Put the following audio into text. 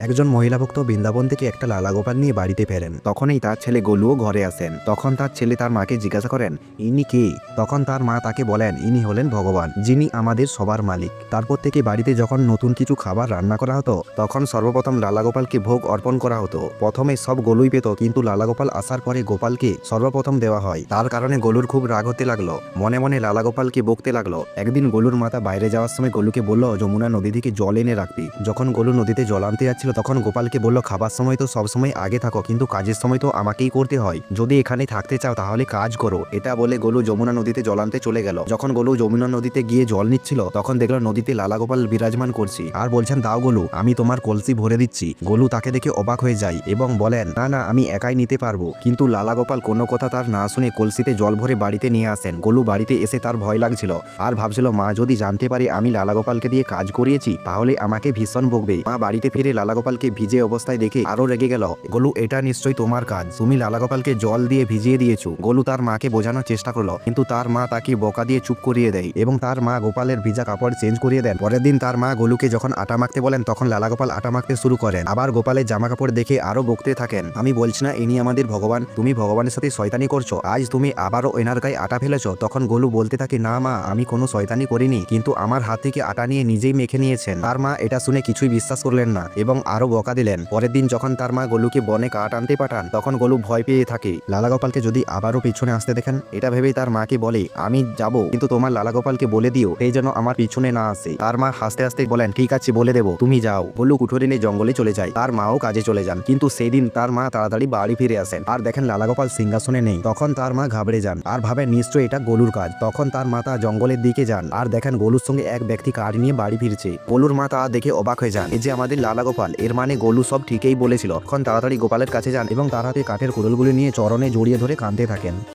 একজন মহিলা ভক্ত বৃন্দাবন থেকে একটা লালা গোপাল নিয়ে বাড়িতে ফেরেন। তখনই তার ছেলে গোলুও ঘরে আসেন। তখন তার ছেলে তার মাকে জিজ্ঞাসা করেন, ইনি কে? তখন তার মা তাকে বলেন, ইনি হলেন ভগবান, যিনি আমাদের সবার মালিক। তারপর থেকে বাড়িতে যখন নতুন কিছু খাবার রান্না করা হতো, তখন সর্বপ্রথম লালা গোপালকে ভোগ অর্পণ করা হতো। প্রথমে সব গোলুই পেত, কিন্তু লালা গোপাল আসার পরে গোপালকে সর্বপ্রথম দেওয়া হয়। তার কারণে গোলুর খুব রাগ হতে লাগলো। মনে মনে লালা গোপালকে বকতে লাগলো। একদিন গোলুর মাতা বাইরে যাওয়ার সময় গোলুকে বলল, যমুনা নদী থেকে জল এনে রাখবি। যখন গোলু নদীতে জল আনতে যাচ্ছিল, তখন গোপালকে বলল, খাবার সময় তো সবসময় আগে থাকো, কিন্তু কাজের সময় তো আমাকেই করতে হয়। যদি এখানে থাকতে চাও তাহলে কাজ করো। এটা বলে গোলু যমুনা নদীতে জল আনতে চলে গেল। যখন গোলু যমুনা নদীতে গিয়ে জল নিচ্ছিল, তখন দেখলো নদীতে লালা গোপাল বিরাজমান করছি আর বলছেন, দাও গোলু, আমি তোমার কলসি ভরে দিচ্ছি। গোলু তাকে দেখে অবাক হয়ে যায় এবং বলেন, না না, আমি একাই নিতে পারবো। কিন্তু লালা গোপাল কোনো কথা তার না শুনে কলসিতে জল ভরে বাড়িতে নিয়ে আসেন। গোলু বাড়িতে এসে তার ভয় লাগছিল আর ভাবছিল, মা যদি জানতে পারে আমি লালা গোপালকে দিয়ে কাজ করিয়েছি তাহলে আমাকে ভীষণ বকবে। মা বাড়িতে ফিরে লালা গোপালকে ভিজে অবস্থায় দেখে আরো রেগে গেল। গোলু, এটা নিশ্চয়ই তোমার কাজ, তুমি লালা গোপালকে জল দিয়ে ভিজিয়ে দিয়েছো। গোলু তার মাকে বোঝানোর চেষ্টা করলো, কিন্তু তার মা তাকে বকা দিয়ে চুপ করিয়ে দেয় এবং তার মা গোপালের ভিজা কাপড় চেঞ্জ করিয়ে দেন। পরের দিন তার মা গোলুকে যখন আটা মাখতে বলেন, তখন লালা গোপাল আটা মাখতে শুরু করেন। আবার গোপালের জামা কাপড় দেখে আরো বকতে থাকেন, আমি বলছি না ইনি আমাদের ভগবান, তুমি ভগবানের সাথে শয়তানি করছো, আজ তুমি আবারও এনার গায়ে আটা ফেলেছো। তখন গোলু বলতে থাকে, না মা, আমি কোনো শয়তানি করিনি, কিন্তু আমার হাত থেকে আটা নিয়ে নিজেই মেখে নিয়েছেন। তার মা এটা শুনে কিছুই বিশ্বাস করলেন না এবং আরো বকা দিলেন। পরের দিন যখন তার মা গোলুকে বনে কাঠ আনতে পাঠান, তখন গোলু ভয় পেয়ে থাকে। লালা গোপালকে যদি আবারও পিছনে আসতে দেখেন, এটা ভেবেই তার মাকে বলে, আমি যাব, কিন্তু তোমার লালা গোপালকে বলে দিও এই যেন আমার পিছনে না আসে। তার মা হাসতে হাসতে বলেন, ঠিক আছে, বলে দেবো, তুমি যাও। গোলু কুঠুরি নিয়ে জঙ্গলে চলে যায়। তার মাও কাজে চলে যান, কিন্তু সেই দিন তার মা তাড়াতাড়ি বাড়ি ফিরে আসেন আর দেখেন লালা গোপাল সিংহাসনে নেই। তখন তার মা ঘাবড়ে যান আর ভাবেন নিশ্চয়ই এটা গোলুর কাজ। তখন তার মাতা জঙ্গলের দিকে যান আর দেখেন গোলুর সঙ্গে এক ব্যক্তি কাঠ নিয়ে বাড়ি ফিরছে। গোলুর মা তা দেখে অবাক হয়ে যান, এই যে আমাদের লালা গোপাল, এর মানে গোলু সব ঠিকই বলেছিল। তখন তাড়াতাড়ি গোপালের কাছে যান এবং তার হাতে কাঠের কুড়ুলগুলি নিয়ে চরণে জড়িয়ে ধরে কাঁদতে থাকেন।